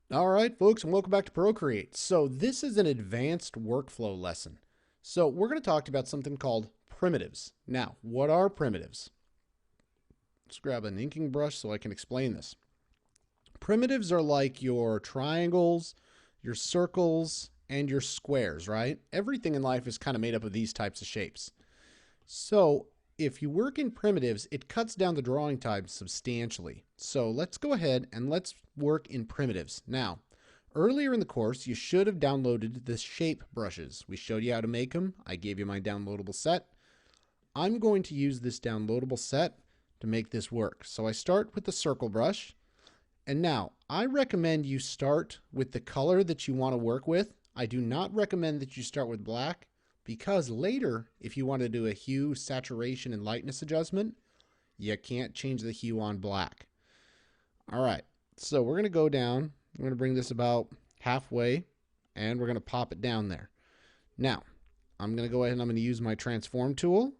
All right, folks, and welcome back to Procreate. So this is an advanced workflow lesson. So we're going to talk about something called primitives. Now, what are primitives? Let's grab an inking brush so I can explain this. Primitives are like your triangles, your circles, and your squares, right? Everything in life is kind of made up of these types of shapes. So if you work in primitives, it cuts down the drawing time substantially. So let's go ahead and let's work in primitives. Now, earlier in the course, you should have downloaded the shape brushes. We showed you how to make them. I gave you my downloadable set. I'm going to use this downloadable set to make this work. So I start with the circle brush. And now, I recommend you start with the color that you want to work with. I do not recommend that you start with black because later, if you want to do a hue, saturation, and lightness adjustment, you can't change the hue on black. All right, so we're going to go down. I'm going to bring this about halfway, and we're going to pop it down there. Now, I'm going to go ahead and I'm going to use my transform tool,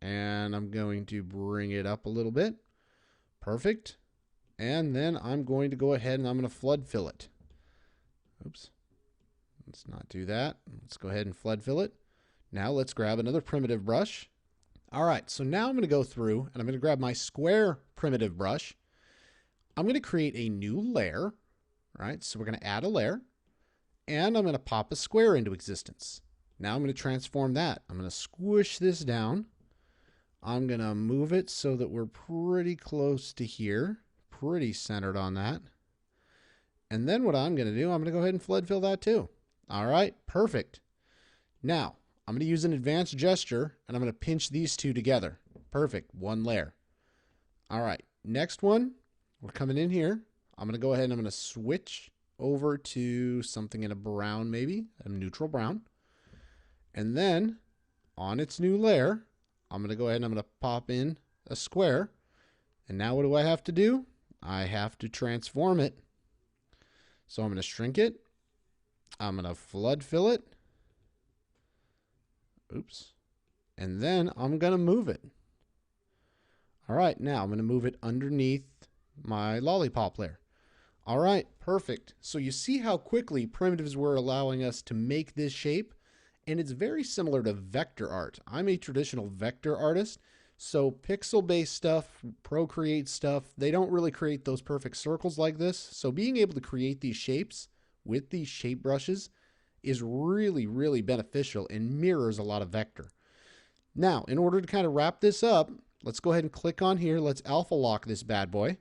and I'm going to bring it up a little bit. Perfect. And then I'm going to go ahead and I'm going to flood fill it. Oops. Let's not do that. Let's go ahead and flood fill it. Now let's grab another primitive brush. All right, so now I'm going to go through and I'm going to grab my square primitive brush. I'm going to create a new layer. All right, so we're going to add a layer. And I'm going to pop a square into existence. Now I'm going to transform that. I'm going to squish this down. I'm going to move it so that we're pretty close to here. Pretty centered on that. And then what I'm going to do, I'm going to go ahead and flood fill that too. All right, perfect. Now, I'm going to use an advanced gesture, and I'm going to pinch these two together. Perfect, one layer. All right, next one, we're coming in here. I'm going to go ahead and I'm going to switch over to something in a brown maybe, a neutral brown. And then, on its new layer, I'm going to go ahead and I'm going to pop in a square. And now what do I have to do? I have to transform it. So I'm going to shrink it. I'm going to flood fill it. Oops. And then I'm going to move it. All right, now I'm going to move it underneath my lollipop layer. All right, perfect. So you see how quickly primitives were allowing us to make this shape? And it's very similar to vector art. I'm a traditional vector artist. So pixel-based stuff, Procreate stuff, they don't really create those perfect circles like this. So being able to create these shapes with these shape brushes is really, really beneficial and mirrors a lot of vector. Now, in order to kind of wrap this up, let's go ahead and click on here. Let's alpha lock this bad boy.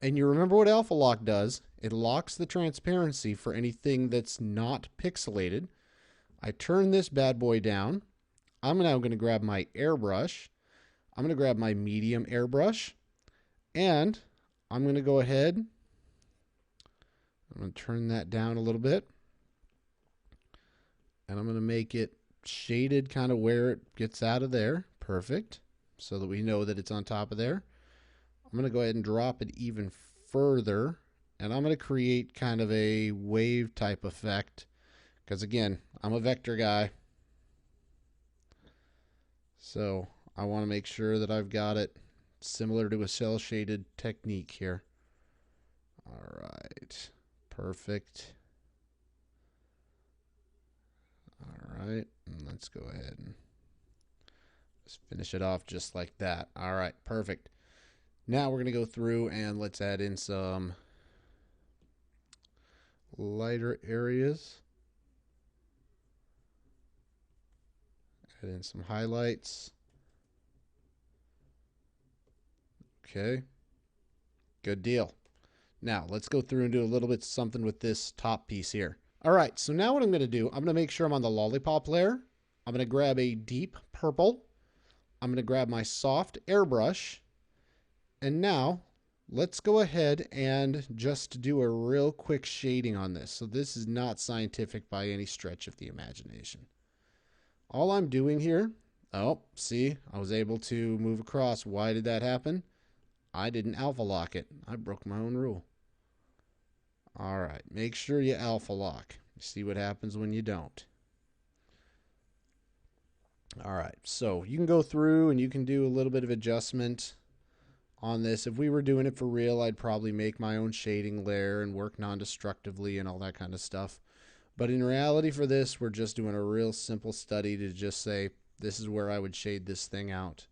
And you remember what alpha lock does? It locks the transparency for anything that's not pixelated. I turn this bad boy down. I'm now going to grab my airbrush. I'm going to grab my medium airbrush, and I'm going to go ahead. I'm going to turn that down a little bit, and I'm going to make it shaded kind of where it gets out of there. Perfect. So that we know that it's on top of there. I'm going to go ahead and drop it even further, and I'm going to create kind of a wave type effect because, again, I'm a vector guy. So I want to make sure that I've got it similar to a cell shaded technique here. All right, perfect. All right, and let's go ahead and just finish it off just like that. All right, perfect. Now we're going to go through and let's add in some lighter areas. Add in some highlights. Okay, good deal. Now let's go through and do a little bit something with this top piece here. All right, so now what I'm going to do, I'm going to make sure I'm on the lollipop layer. I'm going to grab a deep purple. I'm going to grab my soft airbrush. And now let's go ahead and just do a real quick shading on this. So this is not scientific by any stretch of the imagination. All I'm doing here, oh, see, I was able to move across. Why did that happen? I didn't alpha lock it. I broke my own rule. All right, make sure you alpha lock. See what happens when you don't. All right, so you can go through and you can do a little bit of adjustment on this. If we were doing it for real, I'd probably make my own shading layer and work non-destructively and all that kind of stuff. But in reality for this, we're just doing a real simple study to just say, this is where I would shade this thing out.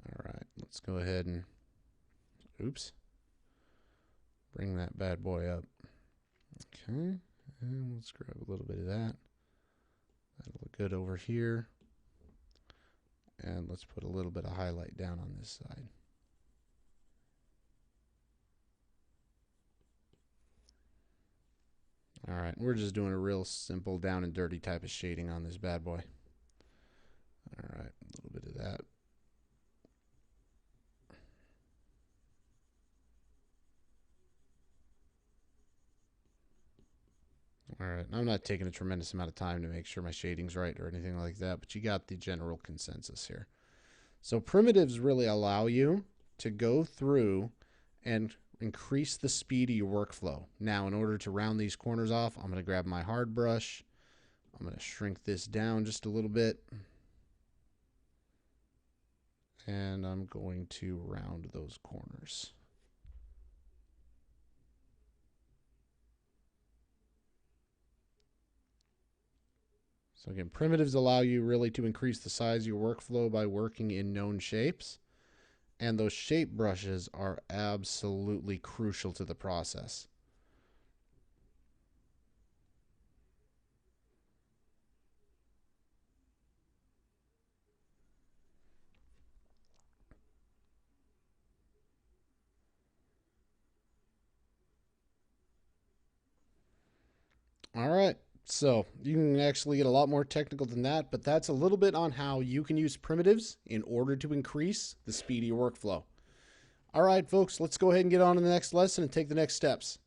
All right, let's go ahead and, oops, bring that bad boy up. Okay, and let's grab a little bit of that. That'll look good over here. And let's put a little bit of highlight down on this side. All right, we're just doing a real simple down and dirty type of shading on this bad boy. All right, a little bit of that. All right, I'm not taking a tremendous amount of time to make sure my shading's right or anything like that, but you got the general consensus here. So primitives really allow you to go through and increase the speed of your workflow. Now, in order to round these corners off, I'm going to grab my hard brush. I'm going to shrink this down just a little bit. And I'm going to round those corners. So again, primitives allow you really to increase the size of your workflow by working in known shapes. And those shape brushes are absolutely crucial to the process. All right. So you can actually get a lot more technical than that, but that's a little bit on how you can use primitives in order to increase the speed of your workflow. All right, folks, let's go ahead and get on to the next lesson and take the next steps.